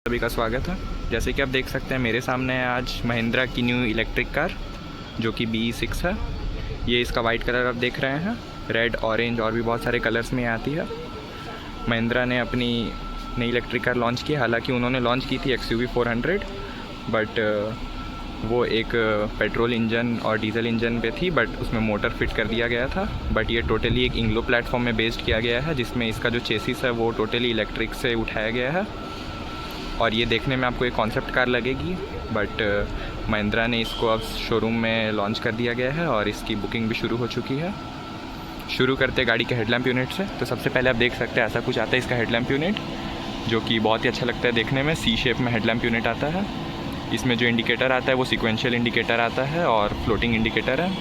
सभी का स्वागत है। जैसे कि आप देख सकते हैं मेरे सामने है आज महिंद्रा की न्यू इलेक्ट्रिक कार जो कि BE6 है। ये इसका वाइट कलर आप देख रहे हैं, रेड, ऑरेंज और भी बहुत सारे कलर्स में आती है। महिंद्रा ने अपनी नई इलेक्ट्रिक कार लॉन्च की। हालांकि उन्होंने लॉन्च की थी XUV 400, बट वो एक पेट्रोल इंजन और डीजल इंजन पे थी, बट उसमें मोटर फिट कर दिया गया था। बट ये टोटली एक इंग्लो प्लेटफॉर्म में बेस्ड किया गया है, जिसमें इसका जो चेसिस है वो टोटली इलेक्ट्रिक से उठाया गया है। और ये देखने में आपको एक कॉन्सेप्ट कार लगेगी, बट महिंद्रा ने इसको अब शोरूम में लॉन्च कर दिया गया है और इसकी बुकिंग भी शुरू हो चुकी है। शुरू करते गाड़ी के हेडलैम्प यूनिट से। तो सबसे पहले आप देख सकते हैं ऐसा कुछ आता है इसका हेडलैम्प यूनिट, जो कि बहुत ही अच्छा लगता है देखने में। C शेप में हेडलैम्प यूनिट आता है। इसमें जो इंडिकेटर आता है वो सीक्वेंशियल इंडिकेटर आता है और फ्लोटिंग इंडिकेटर है।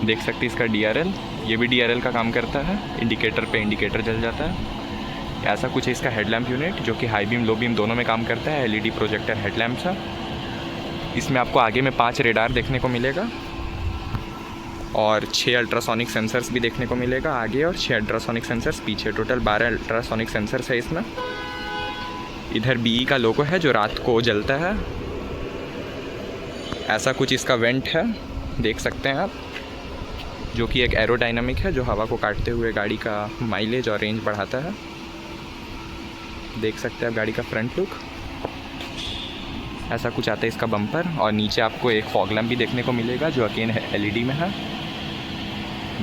देख सकते हैं इसका DRL, ये भी DRL का काम करता है। इंडिकेटर पे इंडिकेटर जल जाता है। ऐसा कुछ है इसका हेडलैम्प यूनिट, जो कि हाई बीम लो बीम दोनों में काम करता है। LED प्रोजेक्टर हेडलैम्प्स है। इसमें आपको आगे में 5 रेडार देखने को मिलेगा और 6 अल्ट्रासोनिक सेंसर्स भी देखने को मिलेगा आगे, और 6 अल्ट्रासोनिक सेंसर्स पीछे। टोटल 12 अल्ट्रासोनिक सेंसर्स है इसमें। इधर BE का लोगो है जो रात को जलता है। ऐसा कुछ इसका वेंट है, देख सकते हैं आप, जो कि एक एरोडायनामिक है जो हवा को काटते हुए गाड़ी का माइलेज और रेंज बढ़ाता है। देख सकते हैं आप गाड़ी का फ्रंट लुक। ऐसा कुछ आता है इसका बम्पर, और नीचे आपको एक फॉग लैम्प भी देखने को मिलेगा जो अगेन LED में है।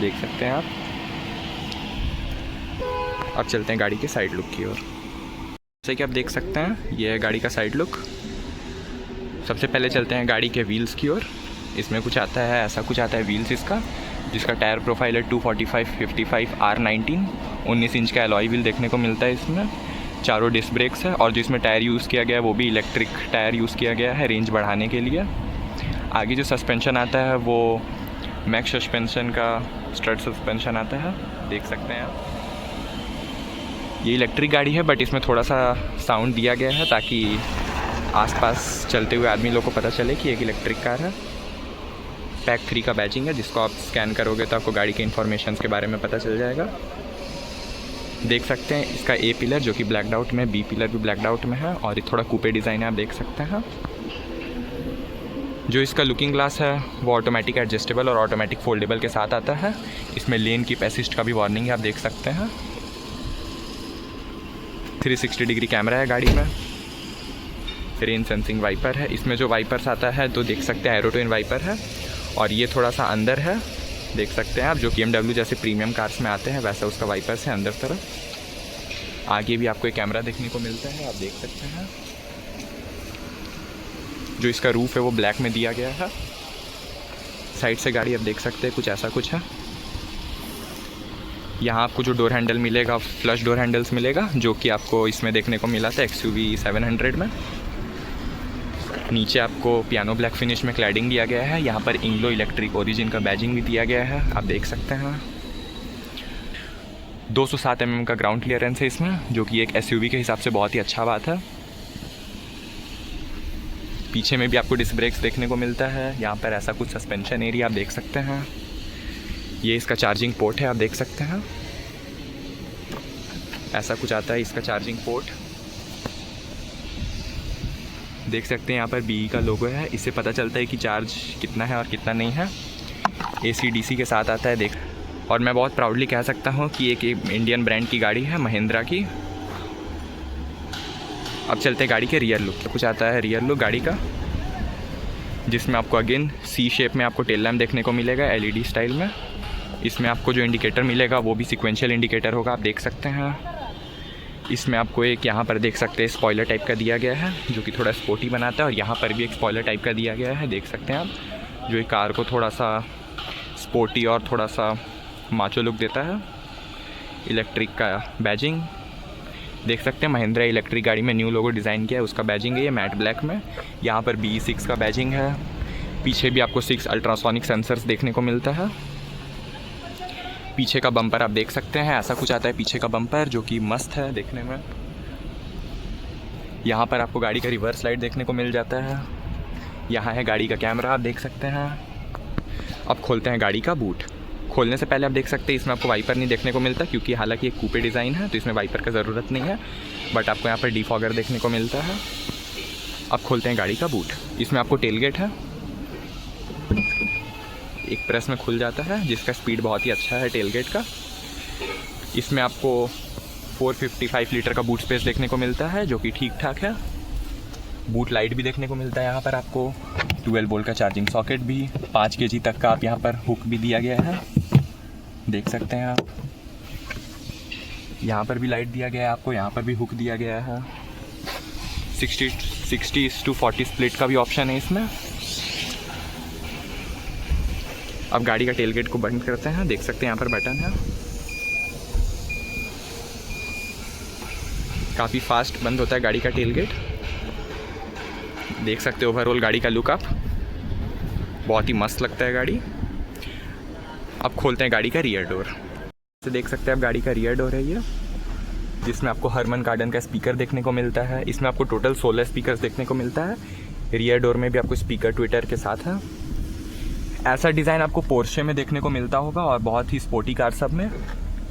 देख सकते हैं आप। अब चलते हैं गाड़ी के साइड लुक की ओर। जैसे कि आप देख सकते हैं ये है गाड़ी का साइड लुक। सबसे पहले चलते हैं गाड़ी के व्हील्स की ओर। इसमें कुछ आता है, ऐसा कुछ आता है व्हील्स इसका, जिसका टायर प्रोफाइल है 245/55 R19। 19 इंच का एलॉय व्हील देखने को मिलता है इसमें। चारों डिस्क ब्रेक्स है, और जिसमें टायर यूज़ किया गया है वो भी इलेक्ट्रिक टायर यूज़ किया गया है रेंज बढ़ाने के लिए। आगे जो सस्पेंशन आता है वो मैक्स सस्पेंशन का स्ट्रट सस्पेंशन आता है। देख सकते हैं आप। ये इलेक्ट्रिक गाड़ी है, बट इसमें थोड़ा सा साउंड दिया गया है ताकि आसपास चलते हुए आदमी लोग को पता चले कि एक इलेक्ट्रिक कार है। पैक 3 का बैजिंग है, जिसको आप स्कैन करोगे तो आपको गाड़ी के इन्फॉर्मेशन के बारे में पता चल जाएगा। देख सकते हैं इसका A पिलर जो कि ब्लैकड आउट में, B पिलर भी ब्लैकड आउट में है, और ये थोड़ा कूपे डिज़ाइन है, आप देख सकते हैं। जो इसका लुकिंग ग्लास है वो ऑटोमेटिक एडजस्टेबल और ऑटोमेटिक फोल्डेबल के साथ आता है। इसमें लेन कीप असिस्ट का भी वार्निंग है, आप देख सकते हैं। 360 डिग्री कैमरा है गाड़ी में। रेन सेंसिंग वाइपर है। इसमें जो वाइपर्स आता है तो देख सकते हैं एरोटोइन वाइपर है, और ये थोड़ा सा अंदर है, देख सकते हैं आप, जो कि BMW जैसे प्रीमियम कार्स में आते हैं वैसा उसका वाइपर्स है अंदर तरफ। आगे भी आपको एक कैमरा देखने को मिलता है, आप देख सकते हैं। जो इसका रूफ है वो ब्लैक में दिया गया है। साइड से गाड़ी आप देख सकते हैं कुछ ऐसा कुछ है। यहाँ आपको जो डोर हैंडल मिलेगा फ्लश डोर हैंडल्स मिलेगा, जो कि आपको इसमें देखने को मिला था XUV 700 में। नीचे आपको पियानो ब्लैक फिनिश में क्लैडिंग दिया गया है। यहाँ पर इंग्लो इलेक्ट्रिक ओरिजिन का बैजिंग भी दिया गया है, आप देख सकते हैं। 207 mm का ग्राउंड क्लियरेंस है इसमें, जो कि एक SUV के हिसाब से बहुत ही अच्छा बात है। पीछे में भी आपको डिस्क ब्रेक्स देखने को मिलता है। यहाँ पर ऐसा कुछ सस्पेंशन एरिया आप देख सकते हैं। ये इसका चार्जिंग पोर्ट है, आप देख सकते हैं। ऐसा कुछ आता है इसका चार्जिंग पोर्ट। देख सकते हैं यहाँ पर BE का लोगो है, इससे पता चलता है कि चार्ज कितना है और कितना नहीं है। AC DC के साथ आता है, देख। और मैं बहुत प्राउडली कह सकता हूँ कि एक इंडियन ब्रांड की गाड़ी है, महिंद्रा की। अब चलते हैं गाड़ी के रियर लुक। कुछ आता है रियर लुक गाड़ी का, जिसमें आपको अगेन C शेप में आपको टेल लैम्प देखने को मिलेगा LED स्टाइल में। इसमें आपको जो इंडिकेटर मिलेगा वो भी सीक्वेंशियल इंडिकेटर होगा, आप देख सकते हैं। इसमें आपको एक यहाँ पर देख सकते हैं स्पॉइलर टाइप का दिया गया है, जो कि थोड़ा स्पोर्टी बनाता है, और यहाँ पर भी एक स्पॉइलर टाइप का दिया गया है, देख सकते हैं आप, जो एक कार को थोड़ा सा स्पोर्टी और थोड़ा सा माचो लुक देता है। इलेक्ट्रिक का बैजिंग देख सकते हैं। महिंद्रा इलेक्ट्रिक गाड़ी में न्यू लोगो डिज़ाइन किया है, उसका बैजिंग है ये मैट ब्लैक में। यहाँ पर BE6 का बैजिंग है। पीछे भी आपको 6 अल्ट्रासोनिक सेंसर्स देखने को मिलता है। पीछे का बम्पर आप देख सकते हैं, ऐसा कुछ आता है पीछे का बम्पर, जो कि मस्त है देखने में। यहाँ पर आपको गाड़ी का रिवर्स लाइट देखने को मिल जाता है। यहाँ है गाड़ी का कैमरा, आप देख सकते हैं। अब खोलते हैं गाड़ी का बूट। खोलने से पहले आप देख सकते हैं इसमें आपको वाइपर नहीं देखने को मिलता, क्योंकि हालांकि एक कूपे डिज़ाइन है तो इसमें वाइपर का ज़रूरत नहीं है, बट आपको यहाँ पर डिफॉगर देखने को मिलता है। अब खोलते हैं गाड़ी का बूट। इसमें आपको टेलगेट है, एक प्रेस में खुल जाता है, जिसका स्पीड बहुत ही अच्छा है टेलगेट का। इसमें आपको 455 लीटर का बूट स्पेस देखने को मिलता है, जो कि ठीक ठाक है। बूट लाइट भी देखने को मिलता है यहाँ पर आपको। 12 वोल्ट का चार्जिंग सॉकेट भी, 5 kg तक का आप यहाँ पर हुक भी दिया गया है, देख सकते हैं आप। यहाँ पर भी लाइट दिया गया है आपको, यहाँ पर भी हुक दिया गया है। 60/40 स्प्लिट का भी ऑप्शन है इसमें। अब गाड़ी का टेलगेट को बंद करते हैं, देख सकते हैं यहाँ पर बटन है। काफ़ी फास्ट बंद होता है गाड़ी का टेलगेट, देख सकते हो। ओवरऑल गाड़ी का लुक आप, बहुत ही मस्त लगता है गाड़ी। अब खोलते हैं गाड़ी का रियर डोर। तो देख सकते हैं आप गाड़ी का रियर डोर है ये, जिसमें आपको हरमन कार्डन का स्पीकर देखने को मिलता है। इसमें आपको टोटल 16 स्पीकर्स देखने को मिलता है। रियर डोर में भी आपको स्पीकर ट्विटर के साथ है। ऐसा डिज़ाइन आपको पोर्शे में देखने को मिलता होगा और बहुत ही स्पोर्टी कार सब में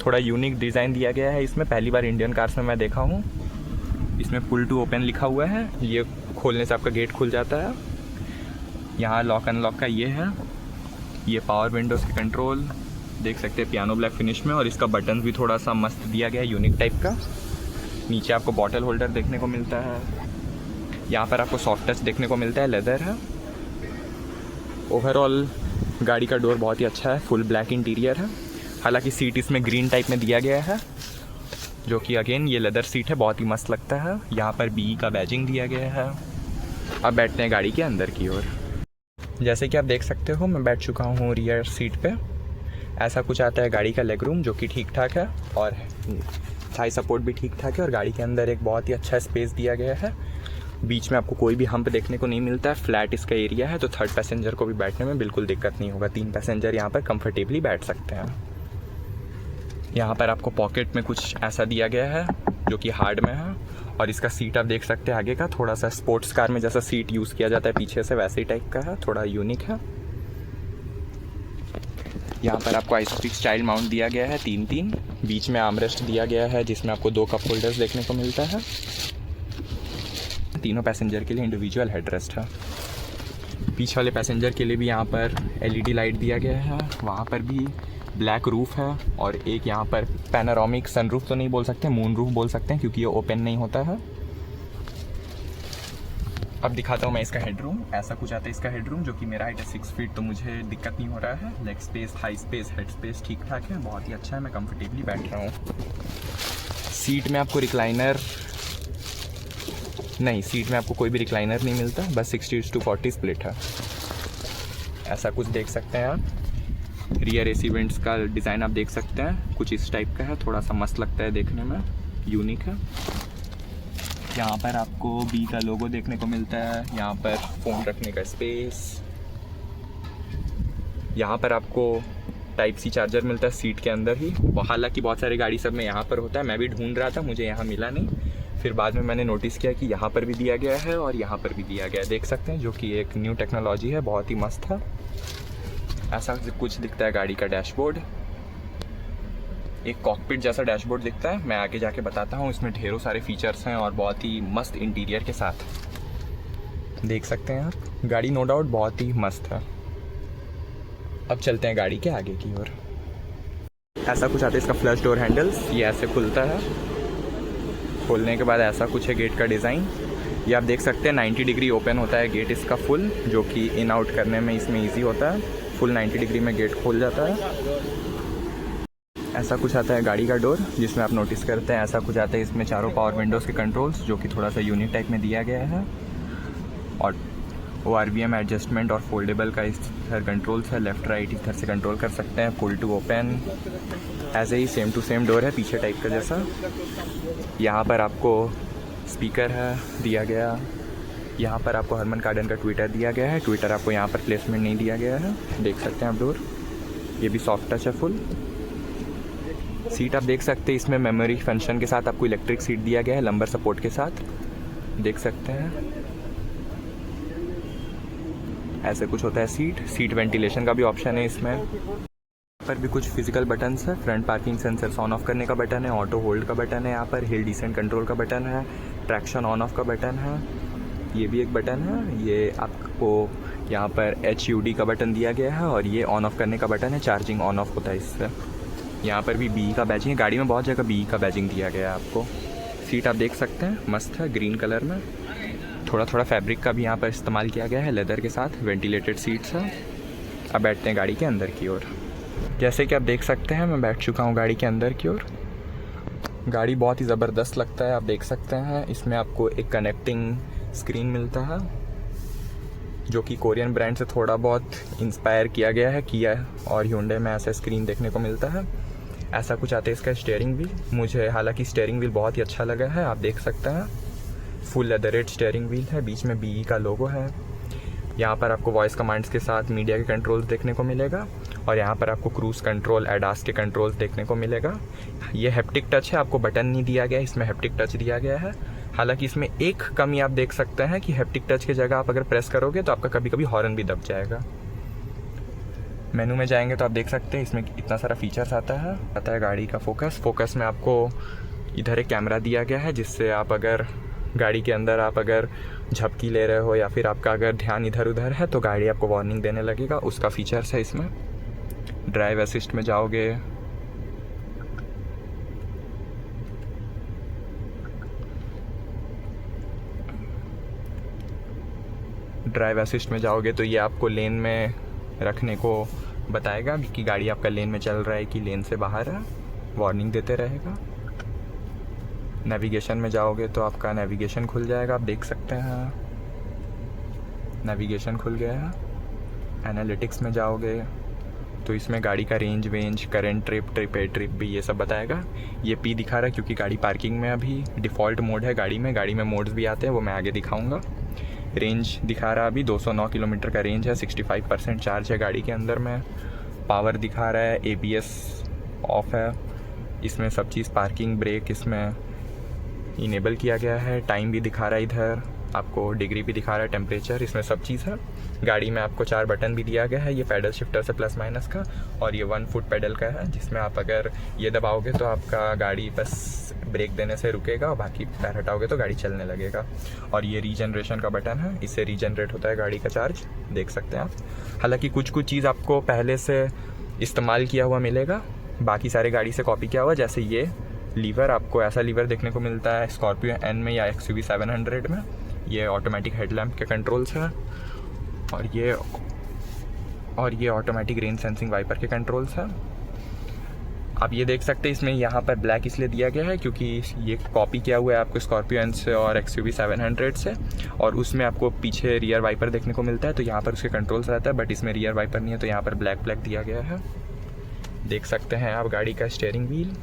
थोड़ा यूनिक डिज़ाइन दिया गया है। इसमें पहली बार इंडियन कार्स में मैं देखा हूँ। इसमें पुल टू ओपन लिखा हुआ है, ये खोलने से आपका गेट खुल जाता है। यहाँ लॉक अनलॉक का ये है, ये पावर विंडोज़ के कंट्रोल देख सकते हैं पियानो ब्लैक फिनिश में। और इसका बटन भी थोड़ा सा मस्त दिया गया है, यूनिक टाइप का। नीचे आपको बॉटल होल्डर देखने को मिलता है। यहाँ पर आपको सॉफ्ट टच देखने को मिलता है, लेदर है। ओवरऑल गाड़ी का डोर बहुत ही अच्छा है, फुल ब्लैक इंटीरियर है। हालांकि सीट इसमें ग्रीन टाइप में दिया गया है, जो कि अगेन ये लेदर सीट है, बहुत ही मस्त लगता है। यहाँ पर बी का बैजिंग दिया गया है। अब बैठते हैं गाड़ी के अंदर की ओर। जैसे कि आप देख सकते हो मैं बैठ चुका हूँ रियर सीट पे। ऐसा कुछ आता है गाड़ी का लेग रूम, जो कि ठीक ठाक है और थाई सपोर्ट भी ठीक ठाक है। और गाड़ी के अंदर एक बहुत ही अच्छा स्पेस दिया गया है। बीच में आपको कोई भी हम्प देखने को नहीं मिलता है, फ्लैट इसका एरिया है, तो थर्ड पैसेंजर को भी बैठने में बिल्कुल दिक्कत नहीं होगा। 3 पैसेंजर यहाँ पर कंफर्टेबली बैठ सकते हैं। यहाँ पर आपको पॉकेट में कुछ ऐसा दिया गया है, जो कि हार्ड में है। और इसका सीट आप देख सकते हैं आगे का, थोड़ा सा स्पोर्ट्स कार में जैसा सीट यूज़ किया जाता है पीछे से, वैसे ही टाइप का है, थोड़ा यूनिक है। यहाँ पर आपको आइसोपिक स्टाइल माउंट दिया गया है 3-3। बीच में आर्मरेस्ट दिया गया है, जिसमें आपको 2 कप होल्डर्स देखने को मिलता है। तीनों पैसेंजर के लिए इंडिविजुअल हेडरेस्ट है। पीछे वाले पैसेंजर के लिए भी यहाँ पर LED लाइट दिया गया है। वहाँ पर भी ब्लैक रूफ है और एक यहाँ पर पैनोरामिक सनरूफ तो नहीं बोल सकते, मून रूफ बोल सकते हैं, क्योंकि ये ओपन नहीं होता है। अब दिखाता हूँ मैं इसका हेडरूम। ऐसा कुछ आता है इसका हेडरूम, जो कि मेरा हाइट है 6 फीट, तो मुझे दिक्कत नहीं हो रहा है। Leg space, thigh space, head space ठीक ठाक है, बहुत ही अच्छा है, मैं कंफर्टेबली बैठ रहा हूँ। सीट में आपको रिक्लाइनर नहीं, सीट में आपको कोई भी रिक्लाइनर नहीं मिलता, बस 60/40 स्प्लिट है। ऐसा कुछ देख सकते हैं आप। रियर AC वेंट्स का डिज़ाइन आप देख सकते हैं, कुछ इस टाइप का है, थोड़ा सा मस्त लगता है देखने में, यूनिक है। यहाँ पर आपको बी का लोगो देखने को मिलता है। यहाँ पर फ़ोन रखने का स्पेस। यहाँ पर आपको Type-C चार्जर मिलता है सीट के अंदर ही। हालांकि बहुत सारी गाड़ी सब में यहाँ पर होता है, मैं भी ढूंढ रहा था, मुझे यहाँ मिला नहीं। फिर बाद में मैंने नोटिस किया कि यहाँ पर भी दिया गया है और यहाँ पर भी दिया गया है, देख सकते हैं, जो कि एक न्यू टेक्नोलॉजी है, बहुत ही मस्त है। ऐसा कुछ दिखता है गाड़ी का डैशबोर्ड, एक कॉकपिट जैसा डैशबोर्ड दिखता है। मैं आगे जाके बताता हूँ। इसमें ढेरों सारे फीचर्स हैं और बहुत ही मस्त इंटीरियर के साथ, देख सकते हैं आप। गाड़ी नो डाउट बहुत ही मस्त है। अब चलते हैं गाड़ी के आगे की ओर। ऐसा कुछ आता है इसका फ्लश डोर हैंडल्स, ये ऐसे खुलता है। खोलने के बाद ऐसा कुछ है गेट का डिज़ाइन, ये आप देख सकते हैं 90 डिग्री ओपन होता है गेट इसका फुल, जो कि इन आउट करने में इसमें ईजी होता है। फुल 90 डिग्री में गेट खोल जाता है। ऐसा कुछ आता है गाड़ी का डोर, जिसमें आप नोटिस करते हैं ऐसा कुछ आता है इसमें चारों पावर विंडोज़ के कंट्रोल्स, जो कि थोड़ा सा यूनिक टाइप में दिया गया है। और ORVM एडजस्टमेंट और फोल्डेबल का इधर कंट्रोल्स है, लेफ़्ट राइट इधर से कंट्रोल कर सकते हैं। पुल टू ओपन ऐसे ही सेम टू सेम डोर है, पीछे टाइप का जैसा। यहाँ पर आपको स्पीकर है दिया गया। यहाँ पर आपको हरमन कार्डन का ट्विटर दिया गया है। ट्विटर आपको यहाँ पर प्लेसमेंट नहीं दिया गया है, देख सकते हैं आप डोर। ये भी सॉफ्ट टच है फुल। सीट आप देख सकते हैं, इसमें मेमोरी फंक्शन के साथ आपको इलेक्ट्रिक सीट दिया गया है, लंबर सपोर्ट के साथ, देख सकते हैं। ऐसे कुछ होता है सीट वेंटिलेशन का भी ऑप्शन है इसमें। पर भी कुछ फिजिकल बटन्स है। Front parking sensor on off करने का बटन है, ऑटो होल्ड का बटन है, यहाँ पर हिल डिसेंट कंट्रोल का बटन है, ट्रैक्शन ऑन ऑफ का बटन है। ये भी एक बटन है, ये आपको यहाँ पर HUD का बटन दिया गया है और ये ऑन ऑफ करने का बटन है, चार्जिंग ऑन ऑफ होता है इससे। यहाँ पर भी BE का बैजिंग है, गाड़ी में बहुत जगह BE का बैजिंग दिया गया है आपको। सीट आप देख सकते हैं मस्त है, ग्रीन कलर में। थोड़ा थोड़ा फैब्रिक का भी यहाँ पर इस्तेमाल किया गया है लेदर के साथ, वेंटिलेटेड सीट्स है। अब बैठते हैं गाड़ी के अंदर की ओर। जैसे कि आप देख सकते हैं मैं बैठ चुका हूँ गाड़ी के अंदर की ओर। गाड़ी बहुत ही ज़बरदस्त लगता है, आप देख सकते हैं। इसमें आपको एक कनेक्टिंग स्क्रीन मिलता है जो कि कोरियन ब्रांड से थोड़ा बहुत इंस्पायर किया गया है, किया है, और Hyundai में ऐसा स्क्रीन देखने को मिलता है। ऐसा कुछ आता है इसका स्टीयरिंग व्हील। मुझे हालांकि स्टीयरिंग व्हील बहुत ही अच्छा लगा है, आप देख सकते हैं। फुल लेदरेट स्टीयरिंग व्हील है, बीच में BE का लोगो है। यहाँ पर आपको वॉइस कमांड्स के साथ मीडिया के कंट्रोल्स देखने को मिलेगा और यहाँ पर आपको क्रूज़ कंट्रोल, ADAS के कंट्रोल्स देखने को मिलेगा। ये हैप्टिक टच है, आपको बटन नहीं दिया गया, इसमें हैप्टिक टच दिया गया है। हालांकि इसमें एक कमी आप देख सकते हैं कि हैप्टिक टच की जगह आप अगर प्रेस करोगे तो आपका कभी कभी हॉर्न भी दब जाएगा। मेनू में जाएंगे तो आप देख सकते हैं इसमें इतना सारा फीचर्स आता है गाड़ी का फोकस में आपको इधर एक कैमरा दिया गया है, जिससे आप अगर गाड़ी के अंदर आप अगर झपकी ले रहे हो या फिर आपका अगर ध्यान इधर उधर है तो गाड़ी आपको वार्निंग देने लगेगा, उसका फीचर्स है इसमें। ड्राइव असिस्ट में जाओगे तो ये आपको लेन में रखने को बताएगा कि गाड़ी आपका लेन में चल रहा है कि लेन से बाहर है, वार्निंग देते रहेगा। नेविगेशन में जाओगे तो आपका नेविगेशन खुल जाएगा, आप देख सकते हैं नेविगेशन खुल गया है। एनालिटिक्स में जाओगे तो इसमें गाड़ी का रेंज वेंज, करंट ट्रिप भी ये सब बताएगा। ये P दिखा रहा है क्योंकि गाड़ी पार्किंग में अभी डिफ़ॉल्ट मोड है गाड़ी में मोड्स भी आते हैं, वो मैं आगे दिखाऊंगा। रेंज दिखा रहा है अभी 209 किलोमीटर का रेंज है, 65% चार्ज है गाड़ी के अंदर में। पावर दिखा रहा है, ABS ऑफ है इसमें, सब चीज़ पार्किंग ब्रेक इसमें इनेबल किया गया है। टाइम भी दिखा रहा है, इधर आपको डिग्री भी दिखा रहा है, टेम्परेचर, इसमें सब चीज़ है। गाड़ी में आपको 4 बटन भी दिया गया है, ये पैडल शिफ्टर से प्लस माइनस का, और ये 1 फुट पैडल का है, जिसमें आप अगर ये दबाओगे तो आपका गाड़ी बस ब्रेक देने से रुकेगा और बाकी पैर हटाओगे तो गाड़ी चलने लगेगा। और ये रीजनरेशन का बटन है, इससे रीजनरेट होता है गाड़ी का चार्ज, देख सकते हैं आप। हालांकि कुछ चीज़ आपको पहले से इस्तेमाल किया हुआ मिलेगा, बाकी सारे गाड़ी से कॉपी किया हुआ। जैसे ये लीवर, आपको ऐसा लीवर देखने को मिलता है स्कॉर्पियो N में या XUV 700 में। ये ऑटोमेटिक हेडलैम्प के कंट्रोल्स हैं और ये ऑटोमेटिक रेन सेंसिंग वाइपर के कंट्रोल्स हैं। आप ये देख सकते हैं इसमें यहाँ पर ब्लैक इसलिए दिया गया है क्योंकि ये कॉपी किया हुआ है आपको स्कॉर्पियो N से और XUV 700 से, और उसमें आपको पीछे रियर वाइपर देखने को मिलता है तो यहाँ पर उसके कंट्रोल्स रहता है, बट इसमें रियर वाइपर नहीं है तो यहाँ पर ब्लैक दिया गया है। देख सकते हैं आप गाड़ी का स्टीयरिंग व्हील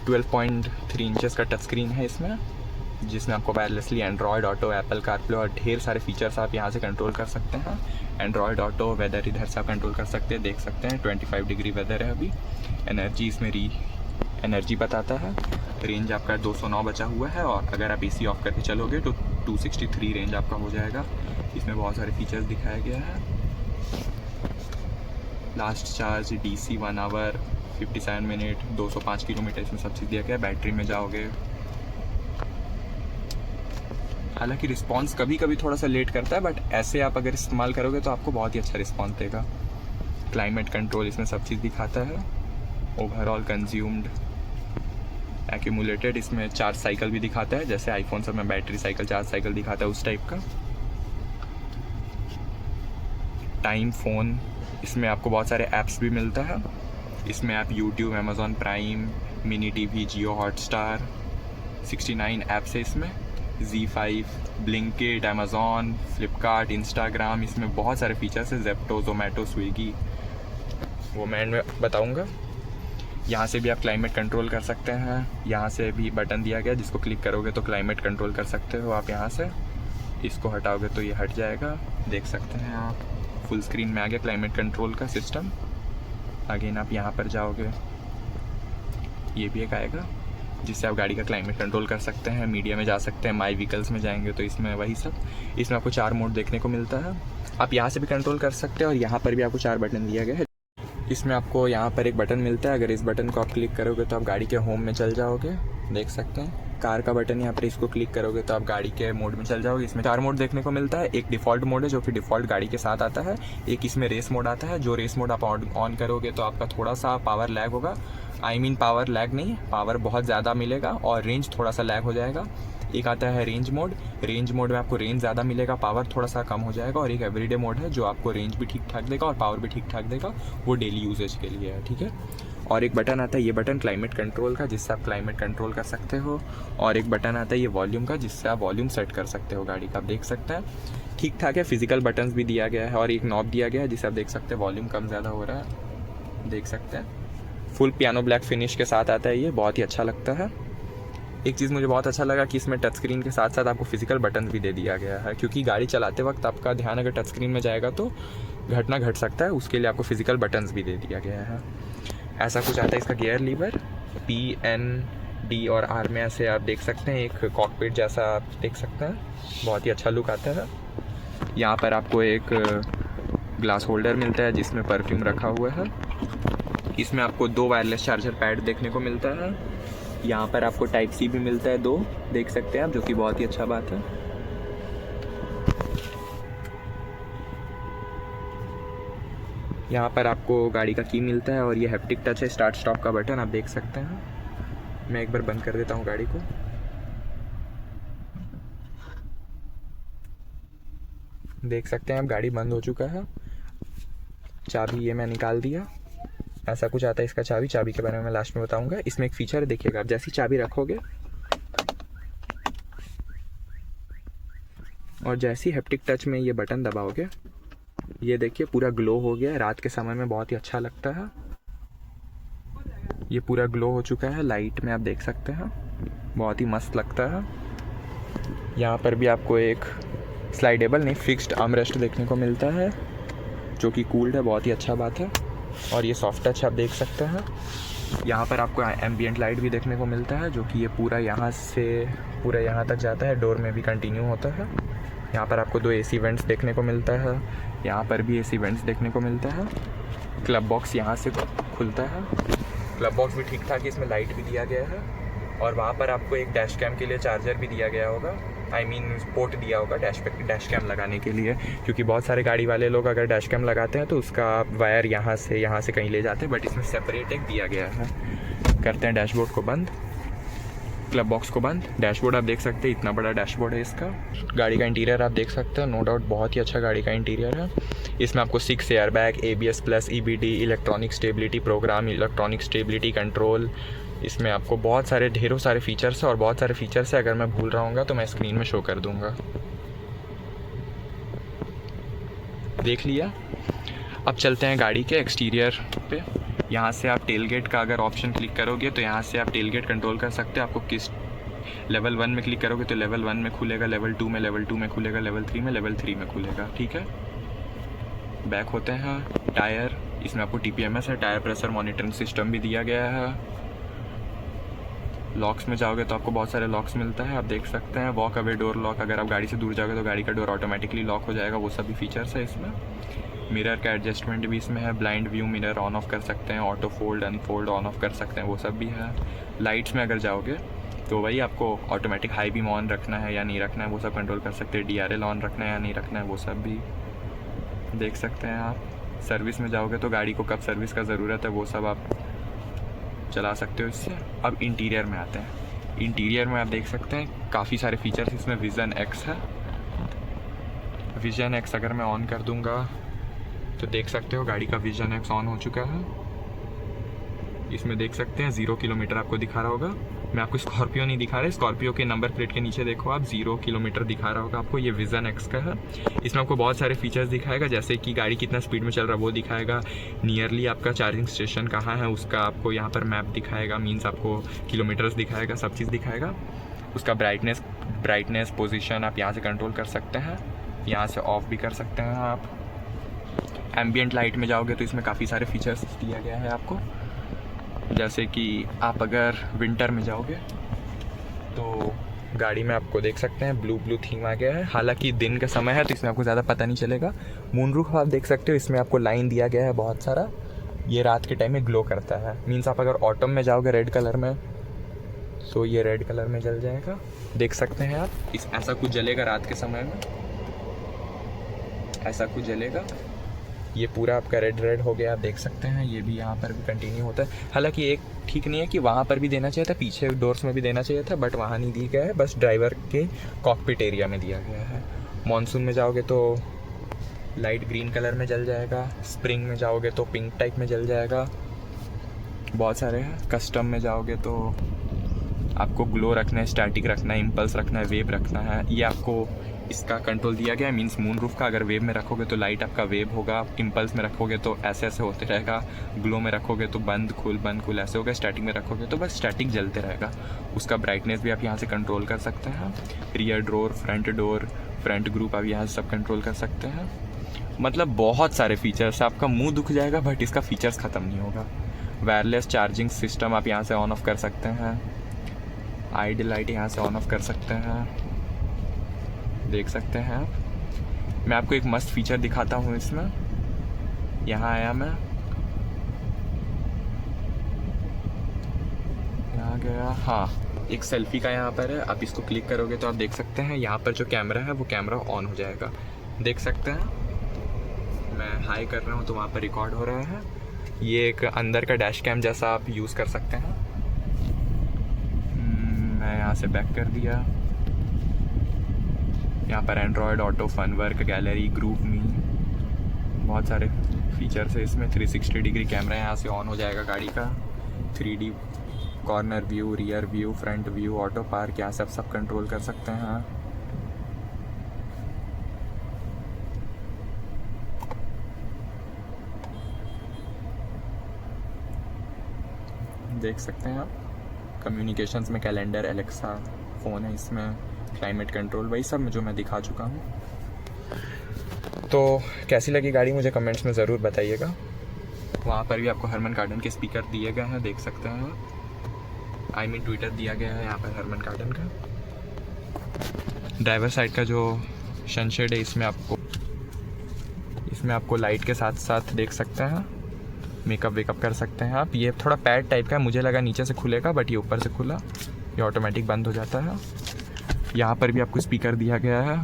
12.3 इंचेस का टच स्क्रीन है इसमें, जिसमें आपको wirelessly Android auto, Apple CarPlay और ढेर सारे फीचर्स आप यहाँ से कंट्रोल कर सकते हैं। एंड्रॉयड ऑटो, वेदर इधर से आप कंट्रोल कर सकते हैं, देख सकते हैं 25 डिग्री वेदर है अभी। एनर्जी इसमें एनर्जी बताता है। रेंज आपका 209 बचा हुआ है, और अगर आप AC ऑफ करके चलोगे तो 263 रेंज आपका हो जाएगा। इसमें बहुत सारे फीचर्स दिखाया गया है। Last charge DC 1 hour 57 minute, 205 kilometre, इसमें सब चीज़ दिया गया है। बैटरी में जाओगे, हालांकि रिस्पांस कभी कभी थोड़ा सा लेट करता है, बट ऐसे आप अगर इस्तेमाल करोगे तो आपको बहुत ही अच्छा रिस्पांस देगा। क्लाइमेट कंट्रोल इसमें सब चीज़ दिखाता है। ओवरऑल कंज्यूम्ड एक्यूमुलेटेड, इसमें चार्ज साइकिल भी दिखाता है, जैसे आईफोन सब में बैटरी साइकिल, चार्ज साइकिल दिखाता है उस टाइप का। टाइम फ़ोन, इसमें आपको बहुत सारे ऐप्स भी मिलता है। इसमें आप YouTube, Amazon prime, mini TV, जियो हॉटस्टार, 69 ऐप्स है इसमें। Z5, Blinkit, Amazon, Flipkart, Instagram, इसमें बहुत सारे फीचर्स हैं। जेप्टो, जोमेटो, स्विगी, वो मैं बताऊंगा। यहाँ से भी आप क्लाइमेट कंट्रोल कर सकते हैं। यहाँ से भी बटन दिया गया जिसको क्लिक करोगे तो क्लाइमेट कंट्रोल कर सकते हो आप यहाँ से। इसको हटाओगे तो ये हट जाएगा, देख सकते हैं आप। फुल स्क्रीन में आ गया क्लाइमेट कंट्रोल का सिस्टम। अगेन आप यहाँ पर जाओगे, ये भी एक आएगा जिससे आप गाड़ी का क्लाइमेट कंट्रोल कर सकते हैं। मीडिया में जा सकते हैं, माई व्हीकल्स में जाएंगे तो इसमें वही सब। इसमें आपको 4 मोड देखने को मिलता है। आप यहाँ से भी कंट्रोल कर सकते हैं, और यहाँ पर भी आपको 4 बटन दिया गया है। इसमें आपको यहाँ पर एक बटन मिलता है, अगर इस बटन को आप क्लिक करोगे तो आप गाड़ी के होम में चल जाओगे, देख सकते हैं। कार का बटन यहाँ पर इसको क्लिक करोगे तो आप गाड़ी के मोड में चल जाओगे। इसमें 4 मोड देखने को मिलता है। एक डिफ़ॉल्ट मोड है जो कि डिफ़ॉल्ट गाड़ी के साथ आता है। एक इसमें रेस मोड आता है। जो रेस मोड आप ऑन करोगे तो आपका थोड़ा सा पावर लैग होगा। पावर लैग नहीं, पावर बहुत ज़्यादा मिलेगा और रेंज थोड़ा सा लैग हो जाएगा। एक आता है रेंज मोड में आपको रेंज ज़्यादा मिलेगा, पावर थोड़ा सा कम हो जाएगा। और एक एवरीडे मोड है जो आपको रेंज भी ठीक ठाक देगा और पावर भी ठीक ठाक देगा, वो डेली यूजेज के लिए है, ठीक है। और एक बटन आता है, ये बटन क्लाइमेट कंट्रोल का, जिससे आप क्लाइमेट कंट्रोल कर सकते हो। और एक बटन आता है ये वॉल्यूम का, जिससे आप वॉल्यूम सेट कर सकते हो गाड़ी का। आप देख सकते हैं ठीक ठाक है। फिजिकल बटन्स भी दिया गया है और एक नॉब दिया गया है जिससे आप देख सकते हैं वॉल्यूम कम ज़्यादा हो रहा है, देख सकते हैं। फुल पियानो ब्लैक फिनिश के साथ आता है, ये बहुत ही अच्छा लगता है। एक चीज़ मुझे बहुत अच्छा लगा कि इसमें टच स्क्रीन के साथ साथ आपको फिजिकल बटन भी दे दिया गया है, क्योंकि गाड़ी चलाते वक्त आपका ध्यान अगर टच स्क्रीन में जाएगा तो घटना घट सकता है, उसके लिए आपको फिजिकल बटन्स भी दे दिया गया है। ऐसा कुछ आता है इसका gear lever, P, N, D और R में ऐसे आप देख सकते हैं, एक कॉकपिट जैसा आप देख सकते हैं, बहुत ही अच्छा लुक आता है। यहाँ पर आपको एक ग्लास होल्डर मिलता है जिसमें परफ्यूम रखा हुआ है। इसमें आपको 2 वायरलेस चार्जर पैड देखने को मिलता है। यहाँ पर आपको टाइप C भी मिलता है 2, देख सकते हैं आप, जो कि बहुत ही अच्छा बात है। यहाँ पर आपको गाड़ी का की मिलता है और ये हैप्टिक टच है, स्टार्ट स्टॉप का बटन आप देख सकते हैं। मैं एक बार बंद कर देता हूँ गाड़ी को। देख सकते हैं आप गाड़ी बंद हो चुका है। चाबी ये मैं निकाल दिया। ऐसा कुछ आता है इसका चाबी के बारे में मैं लास्ट में बताऊंगा। इसमें एक फीचर है, देखिएगा आप जैसी चाबी रखोगे और जैसी हैप्टिक टच में ये बटन दबाओगे, ये देखिए पूरा ग्लो हो गया है। रात के समय में बहुत ही अच्छा लगता है। ये पूरा ग्लो हो चुका है लाइट में, आप देख सकते हैं, बहुत ही मस्त लगता है। यहाँ पर भी आपको एक स्लाइडेबल नहीं, फिक्स्ड आर्मरेस्ट देखने को मिलता है जो कि कूल्ड है, बहुत ही अच्छा बात है। और ये सॉफ्ट टच आप देख सकते हैं। यहाँ पर आपको एम्बियंट लाइट भी देखने को मिलता है जो कि ये पूरा यहाँ से पूरा यहाँ तक जाता है, डोर में भी कंटिन्यू होता है। यहाँ पर आपको 2 AC वेंट्स देखने को मिलता है। यहाँ पर भी AC वेंट्स देखने को मिलता है। क्लब बॉक्स यहाँ से खुलता है, क्लब बॉक्स भी ठीक ठाक, इसमें लाइट भी दिया गया है। और वहाँ पर आपको एक डैश कैम के लिए चार्जर भी दिया गया होगा, पोर्ट दिया होगा डैश कैम लगाने के लिए, क्योंकि बहुत सारे गाड़ी वाले लोग अगर डैश कैम लगाते हैं तो उसका वायर यहाँ से कहीं ले जाते हैं, बट इसमें सेपरेट एक दिया गया है। करते हैं डैशबोर्ड को बंद, क्लब बॉक्स को बंद। डैशबोर्ड आप देख सकते हैं, इतना बड़ा डैशबोर्ड है इसका। गाड़ी का इंटीरियर आप देख सकते हैं, नो डाउट बहुत ही अच्छा गाड़ी का इंटीरियर है। इसमें आपको 6 airbag, ABS plus, EBD, electronic stability program, electronic stability control, इसमें आपको बहुत सारे ढेरों सारे फीचर्स है और बहुत सारे फीचर्स है। अगर मैं भूल रहा हूँ तो मैं स्क्रीन में शो कर दूँगा, देख लिया। अब चलते हैं गाड़ी के एक्सटीरियर पे। यहाँ से आप टेलगेट का अगर ऑप्शन क्लिक करोगे तो यहाँ से आप टेलगेट कंट्रोल कर सकते हो। आपको किस लेवल 1 में क्लिक करोगे तो लेवल 1 में खुलेगा, लेवल 2 में, लेवल 2 में खुलेगा, लेवल 3 में, लेवल 3 में खुलेगा, ठीक है। बैक होते हैं। टायर, इसमें आपको TPMS है, टायर प्रेशर मॉनिटरिंग सिस्टम भी दिया गया है। लॉक्स में जाओगे तो आपको बहुत सारे लॉक्स मिलता है, आप देख सकते हैं। वॉक अवे डोर लॉक, अगर आप गाड़ी से दूर जाओगे तो गाड़ी का डोर ऑटोमेटिकली लॉक हो जाएगा, वो सभी फीचर्स है इसमें। मिरर का एडजस्टमेंट भी इसमें है, blind view mirror on off कर सकते हैं, auto fold unfold on off कर सकते हैं, वो सब भी है। लाइट्स में अगर जाओगे तो वही आपको ऑटोमेटिक हाई बीम ऑन रखना है या नहीं रखना है वो सब कंट्रोल कर सकते हैं। DRL ऑन रखना है या नहीं रखना है वो सब भी देख सकते हैं आप। सर्विस में जाओगे तो गाड़ी को कब सर्विस का ज़रूरत है वो सब आप चला सकते हो इससे। अब इंटीरियर में आते हैं। इंटीरियर में आप देख सकते हैं काफ़ी सारे फीचर्स इसमें। विज़न X है, विज़न X अगर मैं ऑन कर दूंगा तो देख सकते हो गाड़ी का विज़न X ऑन हो चुका है। इसमें देख सकते हैं 0 किलोमीटर आपको दिखा रहा होगा। मैं आपको स्कॉर्पियो नहीं दिखा रहा, स्कॉर्पियो के नंबर प्लेट के नीचे देखो आप 0 किलोमीटर दिखा रहा होगा आपको, ये विज़न X का है। इसमें आपको बहुत सारे फीचर्स दिखाएगा, जैसे कि गाड़ी कितना स्पीड में चल रहा है वो दिखाएगा, नियरली आपका चार्जिंग स्टेशन कहाँ है उसका आपको यहाँ पर मैप दिखाएगा, मीन्स आपको किलोमीटर्स दिखाएगा, सब चीज़ दिखाएगा। उसका ब्राइटनेस पोजीशन आप यहाँ से कंट्रोल कर सकते हैं, यहाँ से ऑफ भी कर सकते हैं आप। एम्बियंट लाइट में जाओगे तो इसमें काफ़ी सारे फीचर्स दिया गया है आपको, जैसे कि आप अगर विंटर में जाओगे तो गाड़ी में आपको देख सकते हैं ब्लू थीम आ गया है। हालांकि दिन का समय है तो इसमें आपको ज़्यादा पता नहीं चलेगा। मूनरूफ आप देख सकते हो, इसमें आपको लाइन दिया गया है बहुत सारा, ये रात के टाइम में ग्लो करता है। मीन्स आप अगर ऑटम में जाओगे रेड कलर में तो ये रेड कलर में जल जाएगा, देख सकते हैं आप। इस ऐसा कुछ जलेगा रात के समय में, ऐसा कुछ जलेगा। ये पूरा आपका रेड रेड हो गया, आप देख सकते हैं। ये भी यहाँ पर भी कंटिन्यू होता है। हालांकि एक ठीक नहीं है कि वहाँ पर भी देना चाहिए था, पीछे डोर्स में भी देना चाहिए था, बट वहाँ नहीं दिया गया है, बस ड्राइवर के कॉकपिट एरिया में दिया गया है। मॉनसून में जाओगे तो लाइट ग्रीन कलर में जल जाएगा, स्प्रिंग में जाओगे तो पिंक टाइप में जल जाएगा, बहुत सारे हैं। कस्टम में जाओगे तो आपको ग्लो रखना है, स्टैटिक रखना है, इम्पल्स रखना है, वेव रखना है। ये आपको इसका कंट्रोल दिया गया है, मीन्स मून रूफ का। अगर वेव में रखोगे तो लाइट आपका वेव होगा, इम्पल्स में रखोगे तो ऐसे ऐसे होते रहेगा, ग्लो में रखोगे तो बंद खुल ऐसे होगा, स्टैटिक में रखोगे तो बस स्टैटिक जलते रहेगा। उसका ब्राइटनेस भी आप यहाँ से कंट्रोल कर सकते हैं। रियर डोर, फ्रंट ग्रुप आप यहाँ से सब कंट्रोल कर सकते हैं। मतलब बहुत सारे फीचर्स, आपका मुंह दुख जाएगा बट इसका फीचर्स ख़त्म नहीं होगा। वायरलेस चार्जिंग सिस्टम आप यहाँ से ऑन ऑफ कर सकते हैं। आइड लाइट यहाँ से ऑन ऑफ कर सकते हैं, देख सकते हैं आप। मैं आपको एक मस्त फीचर दिखाता हूँ इसमें। यहाँ आया मैं, यहाँ गया, हाँ एक सेल्फी का यहाँ पर है। आप इसको क्लिक करोगे तो आप देख सकते हैं यहाँ पर जो कैमरा है वो कैमरा ऑन हो जाएगा, देख सकते हैं। मैं हाई कर रहा हूँ तो वहाँ पर रिकॉर्ड हो रहा है। ये एक अंदर का डैश कैम जैसा आप यूज़ कर सकते हैं। मैं यहाँ से बैक कर दिया। यहाँ पर Android auto, fun work, gallery, group me, बहुत सारे फीचर्स है इसमें। 360 डिग्री कैमरा यहाँ से ऑन हो जाएगा गाड़ी का। 3D corner view, rear view, front view, auto park, यहाँ सब कंट्रोल कर सकते हैं। देख सकते हैं आप। कम्युनिकेशंस में कैलेंडर, एलेक्सा, फ़ोन है इसमें, क्लाइमेट कंट्रोल, वही सब जो मैं दिखा चुका हूँ। तो कैसी लगी गाड़ी मुझे कमेंट्स में ज़रूर बताइएगा। वहाँ पर भी आपको हरमन कार्डन के स्पीकर दिए गए हैं, देख सकते हैं। आई मीन ट्विटर दिया गया है यहाँ पर हरमन कार्डन का। ड्राइवर साइड का जो सनशेड है इसमें आपको लाइट के साथ साथ देख सकते हैं मेकअप वेकअप कर सकते हैं आप। ये थोड़ा पैड टाइप का है, मुझे लगा नीचे से खुलेगा बट ये ऊपर से खुला, ये ऑटोमेटिक बंद हो जाता है। यहाँ पर भी आपको स्पीकर दिया गया है।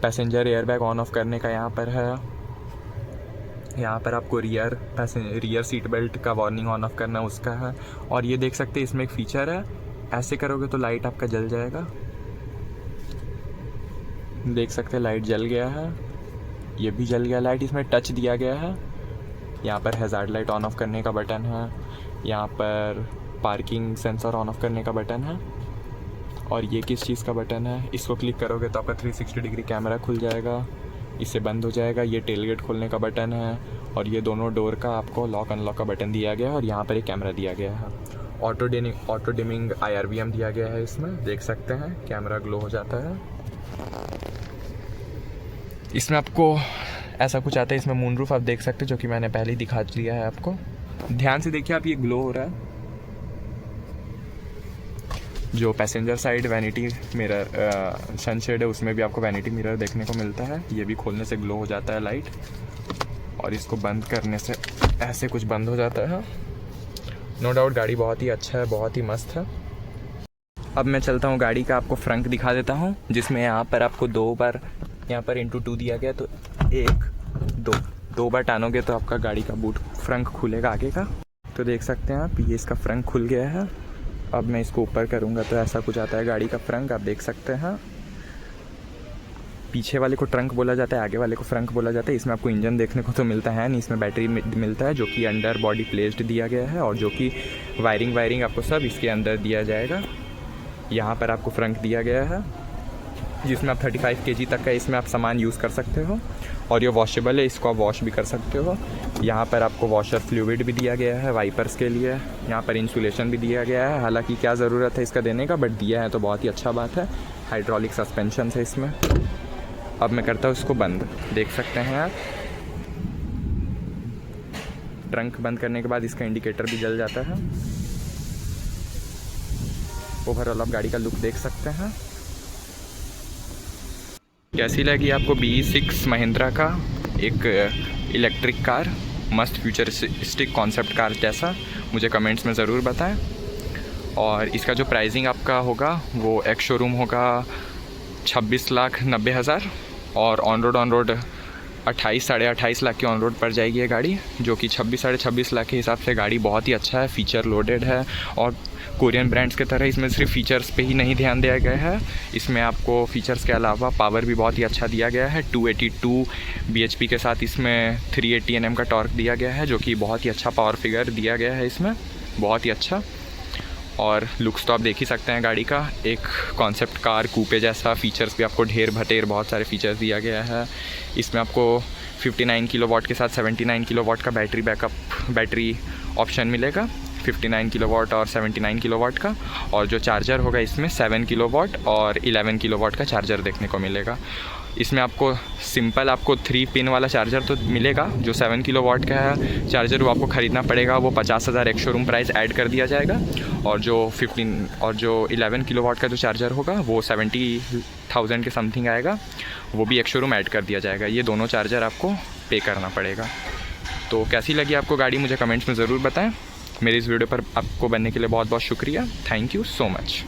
पैसेंजर एयरबैग ऑन ऑफ करने का यहाँ पर है। यहाँ पर आपको रियर सीट बेल्ट का वार्निंग ऑन ऑफ करना उसका है। और ये देख सकते हैं इसमें एक फीचर है, ऐसे करोगे तो लाइट आपका जल जाएगा, देख सकते हैं लाइट जल गया है। ये भी जल गया लाइट, इसमें टच दिया गया है। यहाँ पर हैज़ार्ड लाइट ऑन ऑफ करने का बटन है। यहाँ पर पार्किंग सेंसर ऑन ऑफ करने का बटन है। और ये किस चीज़ का बटन है, इसको क्लिक करोगे तो आपका 360 डिग्री कैमरा खुल जाएगा, इससे बंद हो जाएगा। ये टेलगेट खोलने का बटन है। और ये दोनों डोर का आपको लॉक अनलॉक का बटन दिया गया है। और यहाँ पर एक कैमरा दिया गया है। ऑटो डिमिंग IRVM दिया गया है इसमें, देख सकते हैं कैमरा ग्लो हो जाता है। इसमें आपको ऐसा कुछ आता है, इसमें मून रूफ आप देख सकते हैं, जो कि मैंने पहले ही दिखा दिया है आपको। ध्यान से देखिए आप, ये ग्लो हो रहा है। जो passenger side vanity mirror sunshade है उसमें भी आपको वैनिटी मिरर देखने को मिलता है। ये भी खोलने से ग्लो हो जाता है लाइट, और इसको बंद करने से ऐसे कुछ बंद हो जाता है। नो डाउट गाड़ी बहुत ही अच्छा है, बहुत ही मस्त है। अब मैं चलता हूँ गाड़ी का आपको फ्रंट दिखा देता हूँ, जिसमें यहाँ पर आपको 2 बार यहाँ पर × 2 दिया गया, तो 1 2 बार टानोगे तो आपका गाड़ी का बूट फ्रंट खुलेगा आगे का। तो देख सकते हैं आप, ये इसका फ्रंट खुल गया है। अब मैं इसको ऊपर करूँगा तो ऐसा कुछ आता है गाड़ी का फ्रंट, आप देख सकते हैं। पीछे वाले को ट्रंक बोला जाता है, आगे वाले को फ्रंट बोला जाता है। इसमें आपको इंजन देखने को तो मिलता है नहीं, इसमें बैटरी मिलता है जो कि अंडर बॉडी प्लेस्ड दिया गया है, और जो कि वायरिंग आपको सब इसके अंदर दिया जाएगा। यहाँ पर आपको फ्रंट दिया गया है, जिसमें आप 35 kg तक का इसमें आप सामान यूज़ कर सकते हो। और ये वॉशेबल है, इसको आप वॉश भी कर सकते हो। यहाँ पर आपको वॉशर फ्लूइड भी दिया गया है वाइपर्स के लिए। यहाँ पर इंसुलेशन भी दिया गया है, हालांकि क्या ज़रूरत है इसका देने का, बट दिया है तो बहुत ही अच्छा बात है। हाइड्रोलिक सस्पेंशन है इसमें। अब मैं करता हूँ इसको बंद, देख सकते हैं आप। ट्रंक बंद करने के बाद इसका इंडिकेटर भी जल जाता है। ओवरऑल आप गाड़ी का लुक देख सकते हैं। कैसी लगी आपको BE6 महिंद्रा का एक इलेक्ट्रिक कार, मस्त फ्यूचरिस्टिक कॉन्सेप्ट कार जैसा, मुझे कमेंट्स में ज़रूर बताएं। और इसका जो प्राइसिंग आपका होगा वो एक्स शोरूम होगा 26,90,000 और ऑन रोड 28 साढ़े 28 लाख की ऑन रोड पड़ जाएगी ये गाड़ी, जो कि 26 साढ़े 26 लाख के हिसाब से गाड़ी बहुत ही अच्छा है, फ़ीचर लोडेड है। और कोरियन ब्रांड्स की तरह इसमें सिर्फ फ़ीचर्स पे ही नहीं ध्यान दिया गया है, इसमें आपको फ़ीचर्स के अलावा पावर भी बहुत ही अच्छा दिया गया है। 282 bhp के साथ इसमें 380 Nm का टॉर्क दिया गया है, जो कि बहुत ही अच्छा पावर फिगर दिया गया है इसमें, बहुत ही अच्छा। और लुक्स तो आप देख ही सकते हैं गाड़ी का, एक कॉन्सेप्ट कार कूपे जैसा, फ़ीचर्स भी आपको ढेर भटेर बहुत सारे फ़ीचर्स दिया गया है। इसमें आपको 59 किलोवाट के साथ 79 किलोवाट का बैटरी ऑप्शन मिलेगा, 59 किलोवाट और 79 किलोवाट का। और जो चार्जर होगा इसमें 7 किलोवाट और 11 किलोवाट का चार्जर देखने को मिलेगा। इसमें आपको सिंपल आपको 3 पिन वाला चार्जर तो मिलेगा, जो 7 किलोवाट का है चार्जर वो आपको ख़रीदना पड़ेगा, वो 50,000 एक शोरूम प्राइस ऐड कर दिया जाएगा। और जो 11 किलोवाट का जो चार्जर होगा वो 70,000 के समथिंग आएगा, वो भी एक शोरूम ऐड कर दिया जाएगा। ये दोनों चार्जर आपको पे करना पड़ेगा। तो कैसी लगी आपको गाड़ी मुझे कमेंट्स में ज़रूर बताएं। मेरी इस वीडियो पर आपको बनने के लिए बहुत बहुत शुक्रिया। Thank you so much.